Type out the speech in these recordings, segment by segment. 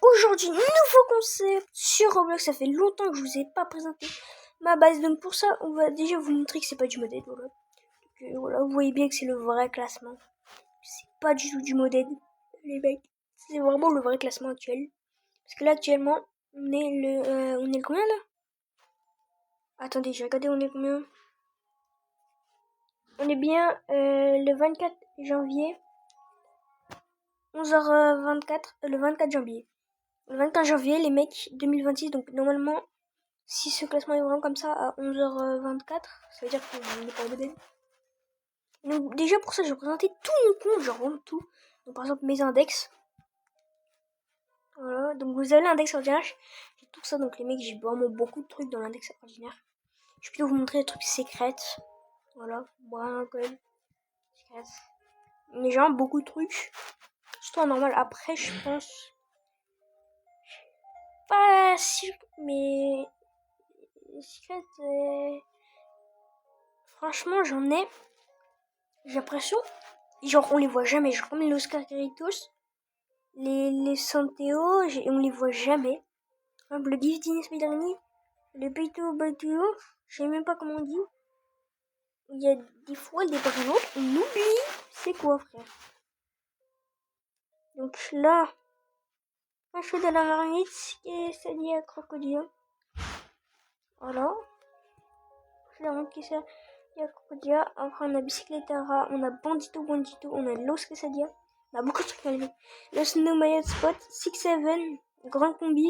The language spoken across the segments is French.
aujourd'hui, nouveau concept sur Roblox. Ça fait longtemps que je vous ai pas présenté ma base. Donc pour ça, on va déjà vous montrer que c'est pas du modèle. Voilà. Donc, voilà, vous voyez bien que c'est le vrai classement. C'est pas du tout du modèle, les mecs. C'est vraiment le vrai classement actuel. Parce que là, actuellement, on est le combien là? Attendez, j'ai regardé, on est combien? On est bien le 24 janvier. 11h24, le 24 janvier. Le 24 janvier, les mecs, 2026, donc normalement, si ce classement est vraiment comme ça à 11h24, ça veut dire qu'on n'est pas au modèle. Donc déjà pour ça, je vais présenter tout mon compte, genre vraiment tout. Donc par exemple mes index. Voilà, donc vous avez l'index ordinaire, j'ai tout ça, donc les mecs, j'ai vraiment beaucoup de trucs dans l'index ordinaire. Je vais plutôt vous montrer les trucs secrets. Voilà, voilà quand même. Secrets. Mais j'ai vraiment beaucoup de trucs. Surtout en normal. Après, je pense. Pas si. Mais. Secret. Franchement, j'en ai. J'ai l'impression. Genre, on les voit jamais. Genre, comme les Oscar Caritos. Les Santeo, on les voit jamais. Le Giftini Spiderny. Le Pito Batuo. Je sais même pas comment on dit. Il y a des fois des prénoms. On oublie. C'est quoi, frère? Donc là. Un chou de la marmite et ça dit à crocodile. Voilà. Je la montre qui ça dit à crocodile. Après on a Bicycletara, on a Bandito, on a Los Quesadia. On a beaucoup de trucs à lever. Le Snow Mayotte Spot, 6-7, Grand Combi,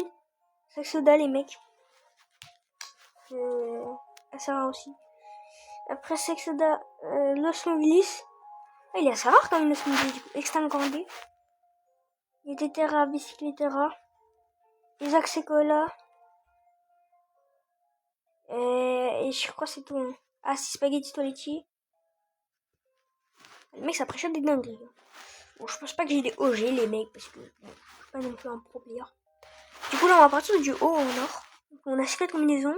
Saxoda les mecs. Assez rare aussi. Après Saxoda, Los Mobilis. Ah, il est assez rare quand même Los Mobilis, du coup. Extrême Grandé. Il y a des Terra, Bicycletara. Isaac Secola. Et je crois que c'est tout. Hein. Ah, si Spaghetti Toiletti. Le mec, ça prêche des dingueries. Bon, je pense pas que j'ai des OG, les mecs, parce que bon, je suis pas non plus un pro player. Du coup, là, on va partir du haut au nord. Donc, on a 4 combinaisons.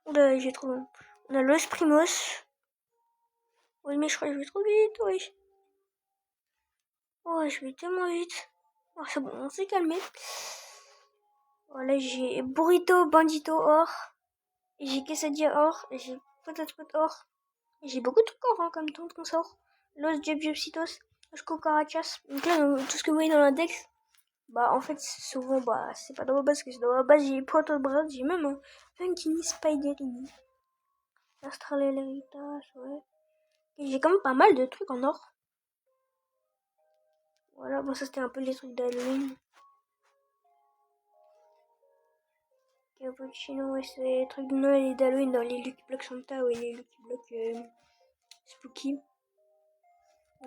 Oula, j'ai trop long. On a Los Primos. Oui, mais je crois que je vais trop vite, oui. Oh, je vais tellement vite. Oh, c'est bon, on s'est calmé. Voilà, j'ai Burrito, Bandito, or. Et j'ai Quesadilla, or. Et j'ai Potat Spot, or. Et j'ai beaucoup de trucs or, hein, comme tout qu'on sort. Los Jebjebcitos, Los Cucarachas. Donc là, tout ce que vous voyez dans l'index, bah en fait, souvent, bah c'est pas dans ma base, parce que dans ma base, j'ai Proto Brad, j'ai même un Funkini Spiderini. Astraleleritas, ouais. Et j'ai quand même pas mal de trucs en or. Voilà, bon, ça c'était un peu les trucs d'Halloween. Cappuccino, ouais, c'est les trucs de Noël et d'Halloween dans les Lucky Block Santa ou les Lucky Block Spooky.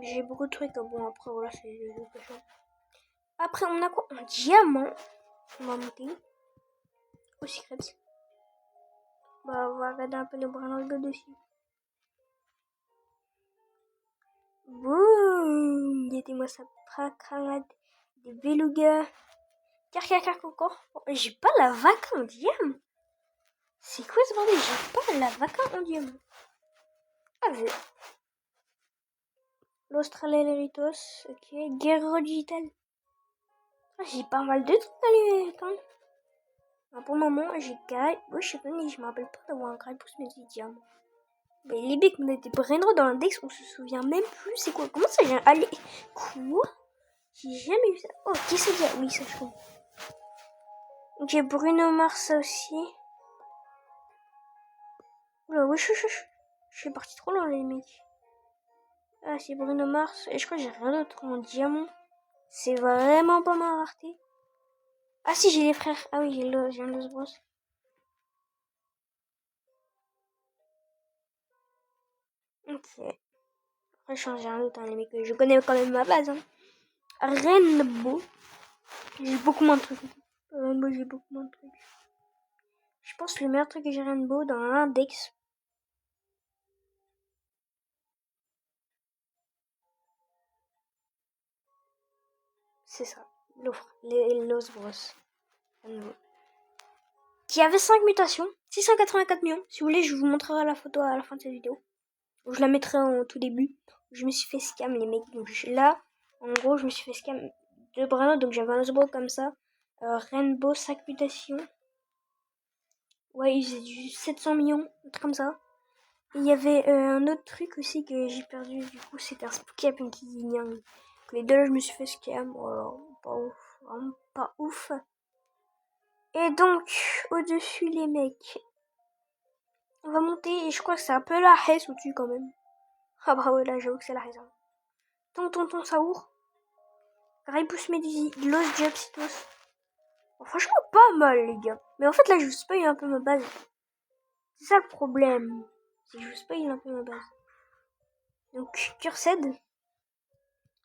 J'ai beaucoup de trucs, bon après voilà, c'est le cochon. Après on a quoi? Un diamant. On va monter au secret. Bah on va regarder un peu le brin de dessus. Boum! Mettez-moi ça cracrade. Des belugas. Carcacac encore. Oh, j'ai pas la vaca en diamant. C'est quoi ce bordel? J'ai pas la vaca en diamant. Ah, je... L'Australeleritos, ok. Guerrero Digital. Ah, j'ai pas mal de trucs à lui quand même. Ah, pour le moment, j'ai Guy. Ouais, je sais pas, mais je me rappelle pas d'avoir un Guy pour se mettre des diamants. Mais les becs, on a des brainrots dans l'index, on se souvient même plus. C'est quoi? Comment ça, j'ai allé? Quoi? J'ai jamais vu ça. Oh, qu'est-ce que c'est? Oui, ça, je comprends. J'ai Bruno Mars aussi. Oula, wesh. Je suis parti trop loin, les mecs. Ah, c'est Bruno Mars. Et je crois que j'ai rien d'autre en diamant. C'est vraiment pas ma rareté. Ah si, j'ai les frères. Ah oui, j'ai un Los Bros. Ok. Après, changer un autre, hein, les mecs. Je connais quand même ma base. Hein. Rainbow. J'ai beaucoup moins de trucs. Rainbow, j'ai beaucoup moins de trucs. Je pense que le meilleur truc que j'ai Rainbow dans l'index. C'est ça. Les Los Bros. Rainbow. Qui avait 5 mutations. 684 millions. Si vous voulez, je vous montrerai la photo à la fin de cette vidéo. Je la mettrai en tout début. Je me suis fait scam, les mecs. Donc là, En gros, je me suis fait scam de Brano, donc j'avais un Osbro comme ça. Rainbow 5 mutations. Ouais, il faisait du 700 millions, un truc comme ça. Et il y avait un autre truc aussi que j'ai perdu, du coup, c'était un Spooky Up Pinky Yang. Les deux là, je me suis fait scam. Voilà, pas ouf, vraiment pas ouf. Et donc, au-dessus, les mecs. On va monter, et je crois que c'est un peu la Hesse au-dessus quand même. Ah bah ouais, là, j'avoue que c'est la Hesse. Tonton Saour. Raipus Médusi, Los Diopsitos. Bon, franchement, pas mal, les gars. Mais en fait, là, je vous spoil un peu ma base. C'est ça le problème. C'est que je vous spoil un peu ma base. Donc, Cursed.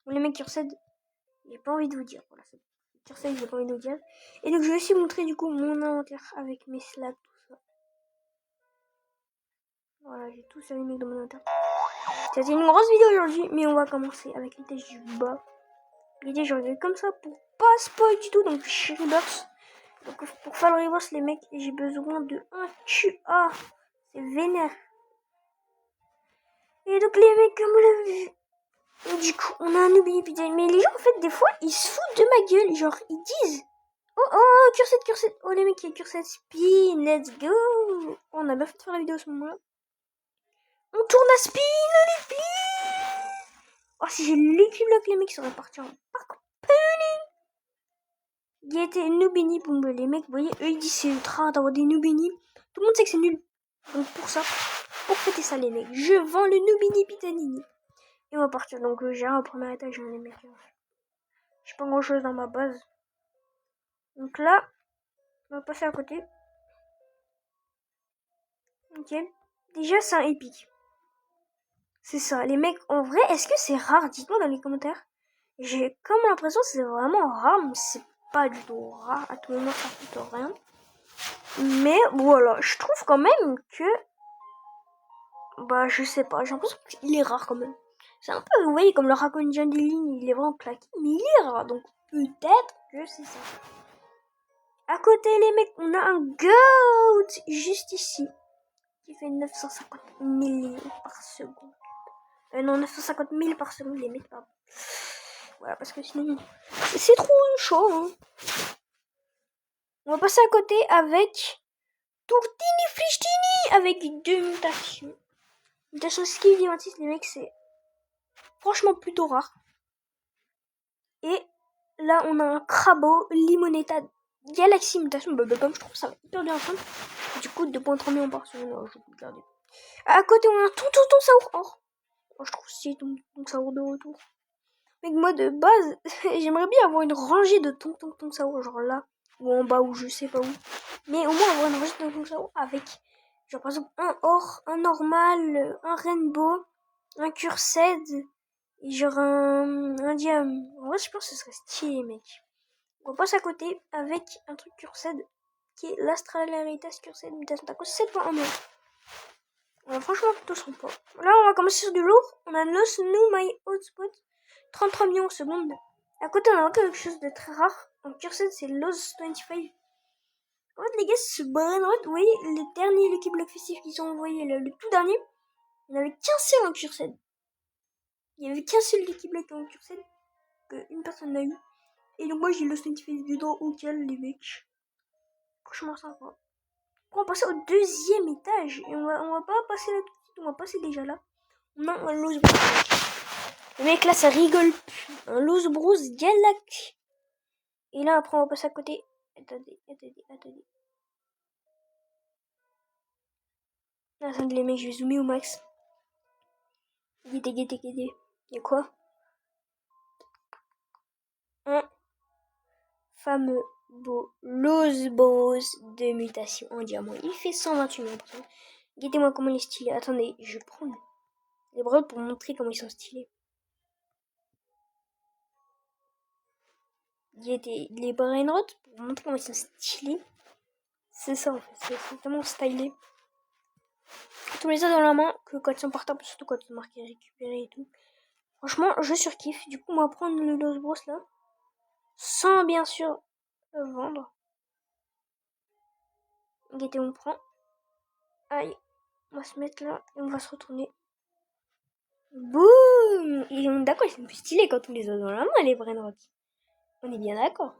Les mecs Cursed, j'ai pas envie de vous dire. Voilà, Cursed, j'ai pas envie de vous dire. Et donc, je vais aussi montrer du coup mon inventaire avec mes slats, tout ça. Voilà, j'ai tout ça les mecs dans mon inventaire. C'était une grosse vidéo aujourd'hui, mais on va commencer avec l'étage du bas. L'idée, je regarde comme ça pour pas spoil du tout. Donc, Shreebox. Donc, pour faire le reverse, les mecs, j'ai besoin de un QA. C'est vénère. Et donc, les mecs, comme vous l'avez vu. Et du coup, on a un Nubini Pizza. Mais les gens, en fait, des fois, ils se foutent de ma gueule. Genre, ils disent oh, Cursed. Oh, les mecs, il y a Cursed Spin. Let's go. On a bien fait de faire la vidéo à ce moment-là. On tourne à Spin, les spin. Oh, si j'ai l'équipe les mecs seraient partis en parc. Il y était Nubini Pumble. Les mecs, vous voyez, eux, ils disent c'est ultra d'avoir des Nubini. Tout le monde sait que c'est nul. Donc, pour ça, pour fêter ça, les mecs, je vends le Nubini Pitanini. Et on va partir. Donc, j'ai un premier étage, les mecs. J'ai pas grand chose dans ma base. Donc là, on va passer à côté. Ok. Déjà, c'est un épique. C'est ça. Les mecs, en vrai, est-ce que c'est rare? Dites-moi dans les commentaires. J'ai comme l'impression que c'est vraiment rare, mais c'est pas du tout rare. À tout moment, ça coûte rien. Mais voilà, je trouve quand même que... Bah, je sais pas. J'ai l'impression qu'il est rare quand même. C'est un peu, vous voyez, comme le Raccoon John Deline, il est vraiment claqué. Mais il est rare, donc peut-être que c'est ça. À côté, les mecs, on a un GOAT juste ici. Qui fait 950 millions par seconde. Non, 950 000 par seconde, les mecs, pardon. Voilà, parce que sinon, c'est trop chaud, hein. On va passer à côté avec Tourtini Flichtini avec 2 mutations. Mutation Skill Diamantis, les mecs, c'est franchement plutôt rare. Et là, on a un Crabo Limonetta Galaxy Mutation. Je trouve ça hyper bien ensemble. Du coup, 2.3 millions par seconde, je vais le garder. À côté, on a un Tonton Saour or. Je trouve que c'est Tonton Saour de retour. Mec, moi de base, j'aimerais bien avoir une rangée de Tonton Saour, genre là, ou en bas, ou je sais pas où. Mais au moins avoir une rangée de Tonton Saour avec, genre par exemple, un or, un normal, un rainbow, un cursed, et genre un diamant. En vrai, je pense que ce serait stylé, mec. On passe à côté avec un truc cursed, qui est l'Astralaritas Cursed Mutation Taco 7.1 million. Ouais, franchement, plutôt sympa. Là, on va commencer sur du lourd. On a Los New My Hotspot. 33 millions en seconde. À côté, on a encore quelque chose de très rare. En cursed, c'est Lost 25. En fait, les gars, ce Brainrot, vous voyez, les derniers Lucky Block festifs qui sont envoyés, le tout dernier, il n'y avait qu'un seul en cursed. Il n'y avait qu'un seul Lucky Block en cursed qu'une personne n'a eu. Et donc, moi, j'ai Lost 25 dedans auquel les mecs. Franchement, sympa. Après, on va passer au deuxième étage. Et on va pas passer là tout de suite, on va passer déjà là. On a un Lost Bros. Le mec là, ça rigole plus. Un Lost Bros Galax. Et là, après, on va passer à côté. Attendez. Attendez, les mecs, je vais zoomer au max. Guettez. Y'a quoi? Un fameux beau Lost Bros de mutation en diamant. Il fait 128 millions par seconde. Guettez-moi comment il est stylé. Attendez, je prends les bras pour montrer comment ils sont stylés. Guettez les brainrots pour montrer comment ils sont stylés. C'est ça en fait, c'est tellement stylé. Tous les autres dans la main que quand ils sont portables, surtout quand ils sont marqués récupérer et tout. Franchement, je surkiffe. Du coup, on va prendre le Lost Bros là. Sans bien sûr le vendre. Guettez, on prend. Aïe. On va se mettre là et on va se retourner. Boum. Et on est d'accord, ils sont plus stylés quand on les a dans la main, les brainrots. On est bien d'accord.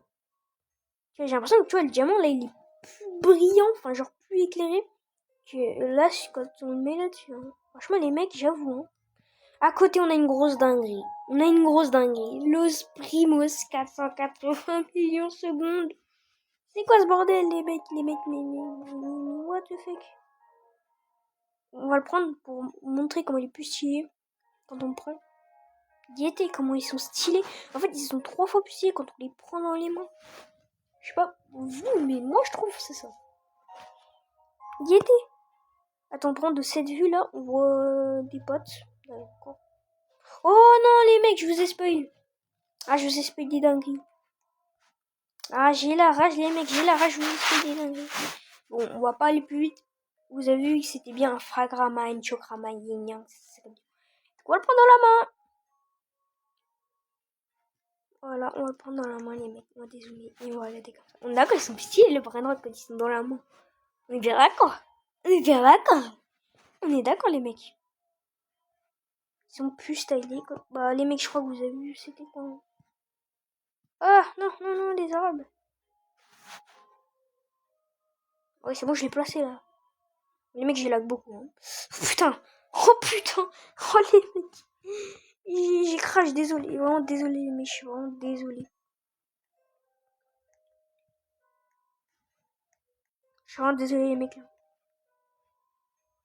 J'ai l'impression que tu vois, le diamant, là, il est plus brillant, enfin, genre plus éclairé que là, quand on le met là-dessus. Hein. Franchement, les mecs, j'avoue. Hein. À côté, on a une grosse dinguerie. Los Primos, 480 millions secondes. C'est quoi ce bordel, les mecs, mais, what the fuck? On va le prendre pour montrer comment il est plus stylé quand on le prend. Yété, comment ils sont stylés. En fait, ils sont 3 fois plus stylés quand on les prend dans les mains. Je sais pas, vous, mais moi, je trouve c'est ça. Yété. Attends, on prend de cette vue-là, on voit des potes. D'accord. Oh non, les mecs, je vous ai spoil. Ah, je vous ai spoil des dingueries. Ah, j'ai la rage, les mecs, j'ai la rage, je vous ai spoil des dingueries. Bon, on va pas aller plus vite. Vous avez vu que c'était bien un fragrama, un chokrama, yin yang. On va le prendre dans la main. Voilà, on va le prendre dans la main, les mecs. Oh, désolé. Et voilà, comme ça. On est d'accord, ils sont stylés, le brainrot, quand ils sont dans la main. On est bien d'accord. On est bien d'accord. On est d'accord, les mecs. Ils sont plus stylés. Quoi. Bah, les mecs, je crois que vous avez vu, c'était quoi? Ah, non, les arabes. Ouais, c'est bon, je l'ai placé, là. Les mecs, j'ai lag beaucoup. Hein. Putain. Oh, putain. Oh, les mecs. J'ai crash, désolé. Vraiment désolé, les mecs, je suis vraiment désolé. Je suis vraiment désolé, les mecs. Là.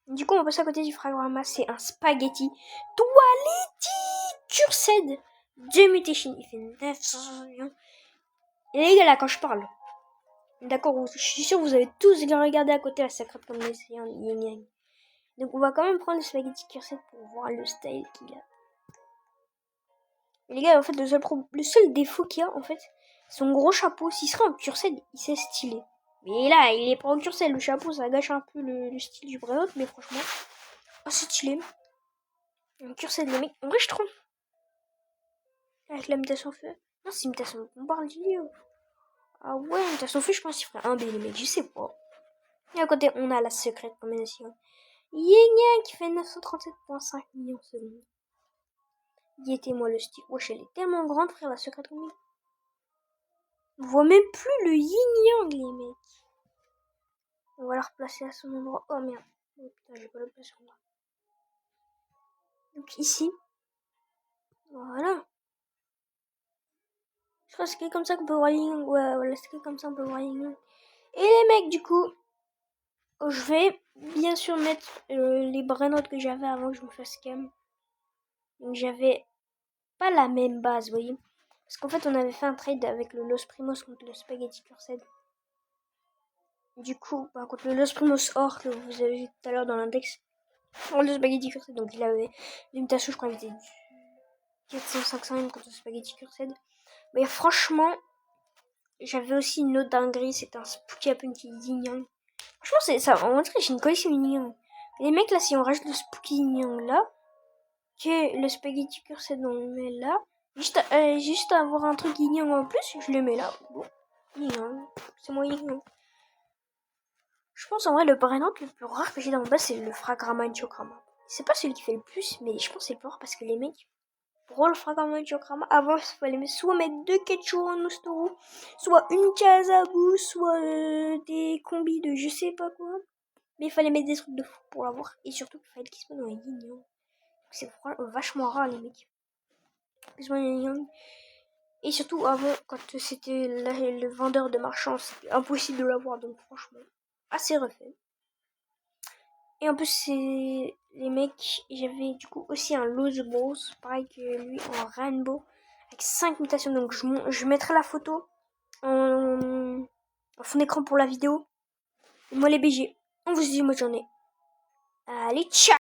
Du coup, on passe à côté du fragorama. C'est un spaghetti Toiletti Cursed de Mutation. Il fait 900 millions. Et les gars, là, quand je parle, d'accord, je suis sûr que vous avez tous regardé à côté la sacrée comme les yin yang. Donc, on va quand même prendre le spaghetti Cursed pour voir le style qu'il a. Et les gars, en fait, le seul défaut qu'il y a, en fait, son gros chapeau. S'il serait en Cursed, il s'est stylé. Mais là, il est pas en Cursed. Le chapeau, ça gâche un peu le style du brainrot, mais franchement, c'est stylé. Un Cursed, les mecs. En vrai, je trouve. Avec la mutation feu. Non, c'est mutation bombardier. Ah ouais, mutation feu, je pense qu'il ferait un B, les mecs. Je sais pas. Et à côté, on a la secrète combinaison. Yin Yang qui fait 937,5 millions de secondes. Guettez-moi le style. Wesh, elle est tellement grande, frère, la secrète combinaison. On voit même plus le Yin Yang, les mecs. On va la replacer à son endroit. Oh merde. Oh putain, j'ai pas le place en là. Donc ici. Voilà. Je crois que c'est comme ça qu'on peut voir Yin Yang. Ouais, voilà, c'est comme ça qu'on peut voir Yin Yang. Et les mecs, du coup, je vais bien sûr mettre les brainrots que j'avais avant que je me fasse cam. Donc j'avais pas la même base, vous voyez. Parce qu'en fait, on avait fait un trade avec le Los Primos contre le Spaghetti Cursed. Du coup, contre le Los Primos Or que vous avez vu tout à l'heure dans l'index. Le Spaghetti Cursed, donc il avait une mutation, je crois, il était du 400-500 contre le Spaghetti Cursed. Mais franchement, j'avais aussi une autre dinguerie, c'est un Spooky Happen qui est Yin Yang. Franchement, c'est ça. En vrai, j'ai une collection Yin Yang. Les mecs, là, si on rajoute le Spooky Yin Yang là, que le Spaghetti Cursed, on le met là. Juste à avoir un truc Yin Yang en plus, je le mets là. Bon, Yin Yang. C'est mon Yin Yang. Je pense en vrai, le brainrot le plus rare que j'ai dans mon base, c'est le Fragrama et Chokrama. C'est pas celui qui fait le plus, mais je pense que c'est le plus rare parce que les mecs, pour le Fragrama et Chokrama, avant, il fallait soit mettre 2 Ketchuro Nostoro, soit une Kazabu, soit des combis de je sais pas quoi. Mais il fallait mettre des trucs de fou pour l'avoir. Et surtout, il fallait qu'il se mette dans les Yin Yang. C'est vachement rare, les mecs. Et surtout, avant, quand c'était le vendeur de marchands, c'était impossible de l'avoir. Donc, franchement, assez refait. Et en plus, c'est les mecs. J'avais du coup aussi un Loose Bros, pareil que lui, en Rainbow, avec 5 mutations. Donc, je mettrai la photo en fond d'écran pour la vidéo. Et moi, les BG. On vous dit, moi, j'en ai. Allez, ciao!